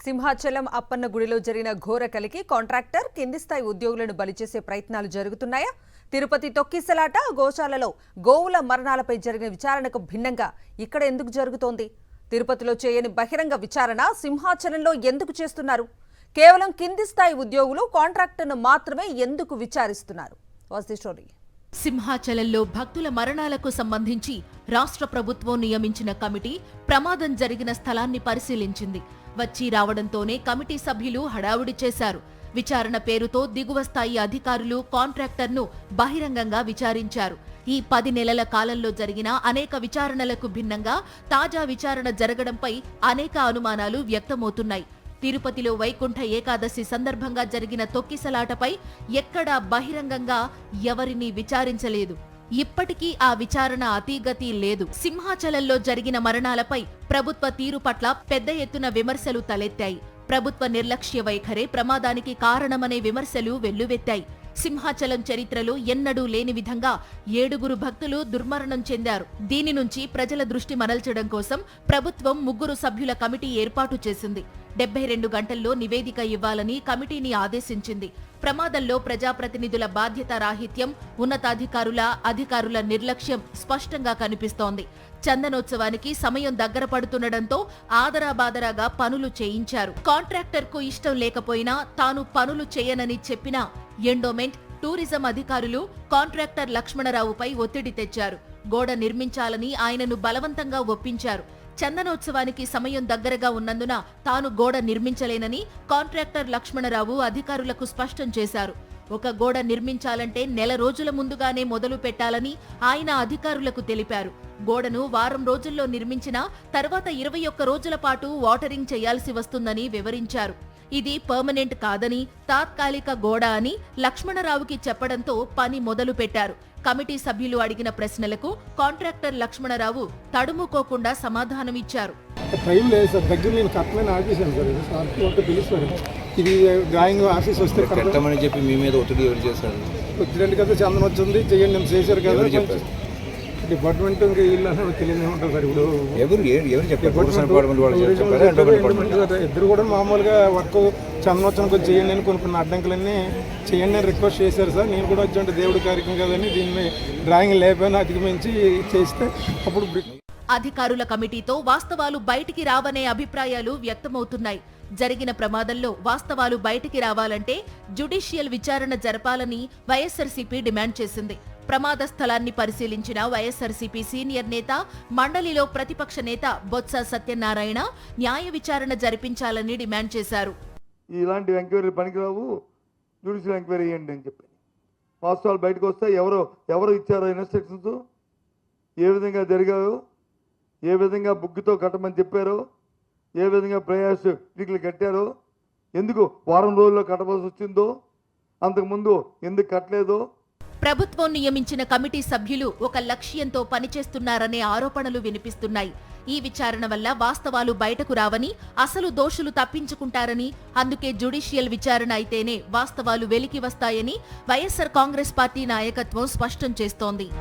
సింహాచలం అప్పన్న గుడిలో జరిగిన ఘోర కలికి కాంట్రాక్టర్ కింది స్థాయి ఉద్యోగులను బలిచేసే ప్రయత్నాలు జరుగుతున్నాయా? తిరుపతి తొక్కిసలాట గోశాలలో గోవుల మరణాలపై జరిగిన విచారణకు భిన్నంగా ఇక్కడ ఎందుకు జరుగుతోంది? తిరుపతిలో చేయని బహిరంగ విచారణ సింహాచలంలో ఎందుకు చేస్తున్నారు? కేవలం కింది స్థాయి ఉద్యోగులు కాంట్రాక్టర్ను మాత్రమే ఎందుకు విచారిస్తున్నారు? Was the story. సింహాచలంలో భక్తుల మరణాలకు సంబంధించి రాష్ట్ర ప్రభుత్వం నియమించిన కమిటీ ప్రమాదం జరిగిన స్థలాన్ని పరిశీలించింది. వచ్చి రావడంతోనే కమిటీ సభ్యులు హడావుడి చేశారు. విచారణ పేరుతో దిగువ స్థాయి అధికారులు కాంట్రాక్టర్ను బహిరంగంగా విచారించారు. ఈ 10 నెలల కాలంలో జరిగిన అనేక విచారణలకు భిన్నంగా తాజా విచారణ జరగడంపై అనేక అనుమానాలు వ్యక్తమవుతున్నాయి. తిరుపతిలో వైకుంఠ ఏకాదశి సందర్భంగా జరిగిన తొక్కిసలాటపై ఎక్కడా బహిరంగంగా ఎవరినీ విచారించలేదు. ఇప్పటికీ ఆ విచారణ అతీగతి లేదు. సింహాచలంలో జరిగిన మరణాలపై ప్రభుత్వ తీరు పట్ల పెద్ద ఎత్తున విమర్శలు తలెత్తాయి. ప్రభుత్వ నిర్లక్ష్య వైఖరే ప్రమాదానికి కారణమనే విమర్శలు వెల్లువెత్తాయి. సింహాచలం చరిత్రలో ఎన్నడూ లేని విధంగా 7 భక్తులు దుర్మరణం చెందారు. దీని నుంచి ప్రజల దృష్టి మరల్చడం కోసం ప్రభుత్వం 3 సభ్యుల కమిటీ ఏర్పాటు చేసింది. 72 గంటల్లో నివేదిక ఇవ్వాలని కమిటీని ఆదేశించింది. ప్రమాదంలో ప్రజాప్రతినిధుల బాధ్యత రాహిత్యం, అధికారుల నిర్లక్ష్యం స్పష్టంగా కనిపిస్తోంది. చందనోత్సవానికి సమయం దగ్గర పడుతుండటంతో ఆదరాబాదరాగా పనులు చేయించారు. కాంట్రాక్టర్కు ఇష్టం లేకపోయినా తాను పనులు చేయనని చెప్పినా ఎండోమెంట్, టూరిజం అధికారులు కాంట్రాక్టర్ లక్ష్మణరావుపై ఒత్తిడి తెచ్చారు. గోడ నిర్మించాలని ఆయనను బలవంతంగా ఒప్పించారు. చందనోత్సవానికి సమయం దగ్గరగా ఉన్నందున తాను గోడ నిర్మించలేనని కాంట్రాక్టర్ లక్ష్మణరావు అధికారులకు స్పష్టం చేశారు. ఒక గోడ నిర్మించాలంటే 1 నెల రోజుల ముందుగానే మొదలు పెట్టాలని ఆయన అధికారులకు తెలిపారు. గోడను వారం రోజుల్లో నిర్మించినా తర్వాత 21 రోజుల పాటు వాటరింగ్ చేయాల్సి వస్తుందని వివరించారు. ఇది పర్మనెంట్ కాదని, తాత్కాలిక గోడ అని లక్ష్మణరావుకి చెప్పడంతో పని మొదలు పెట్టారు. కమిటీ సభ్యులు అడిగిన ప్రశ్నలకు కాంట్రాక్టర్ లక్ష్మణరావు తడుముకోకుండా సమాధానమిచ్చారు. టైం లేదు సార్, దగ్గర నేను కట్టమని ఆఫీసాను సార్, పిలుస్తారు. ఇది డ్రాయింగ్ ఆఫీస్ వస్తే కట్టమని చెప్పి మీ మీద ఒత్తిడి ఎవరు చేశారు? ఒత్తిడి కదా, చందన వచ్చింది చేయండి, నేను చేశారు కదా చెప్పారు. డిపార్ట్మెంట్ ఇంకా వీళ్ళు తెలియదు ఉంటుంది సార్. ఇప్పుడు ఇద్దరు కూడా మామూలుగా వర్క్ చందనోత్సవం కొంచెం చేయండి అని కొన్ని అడ్డంకులన్నీ చేయండి అని రిక్వెస్ట్ చేశారు సార్. నేను కూడా వచ్చి దేవుడి కార్యక్రమం కదని దీన్ని డ్రాయింగ్ లేకపోయినా అధిగమించి చేస్తే అప్పుడు అధికారుల కమిటీతో వాస్తవాలు బయటికి రావనే అభిప్రాయాలు వ్యక్తమవుతున్నాయి. జరిగిన ప్రమాదంలో వాస్తవాలు బయటికి రావాలంటే జ్యుడిషియల్ విచారణ జరపాలని వైఎస్ఆర్సీపీ డిమాండ్ చేసింది. ప్రమాద స్థలాన్ని పరిశీలించిన వైఎస్ఆర్సీపీ సీనియర్ నేత, మండలిలో ప్రతిపక్ష నేత బొత్స సత్యనారాయణ న్యాయ విచారణ జరిపించాలని డిమాండ్ చేశారు. ఇలాంటి ఎంక్వైరీ పనికిరావు, జ్యుడిషియల్ ఎంక్వైరీ చేయండి అని చెప్పి వాస్తవాలు బయటకు వస్తే ఎవరు ఇచ్చారో ఇన్స్ట్రక్షన్స్, ఏ విధంగా జరిగాయో, ఏ విధంగా బుగ్గుతో కట్టమని చెప్పారో, ఏ విధంగా ప్రయాస్ వీటికి కట్టారో, ఎందుకు వారం రోజుల్లో కట్టవలసి వచ్చిందో, అంతకుముందు ఎందుకు కట్టలేదో. ప్రభుత్వం నియమించిన కమిటీ సభ్యులు ఒక లక్ష్యంతో పనిచేస్తున్నారనే ఆరోపణలు వినిపిస్తున్నాయి. ఈ విచారణ వల్ల వాస్తవాలు బయటకు రావని, అసలు దోషులు తప్పించుకుంటారని, అందుకే జ్యుడిషియల్ విచారణ అయితేనే వాస్తవాలు వెలికి వస్తాయని వైఎస్ఆర్ కాంగ్రెస్ పార్టీ నాయకత్వం స్పష్టం చేస్తోంది.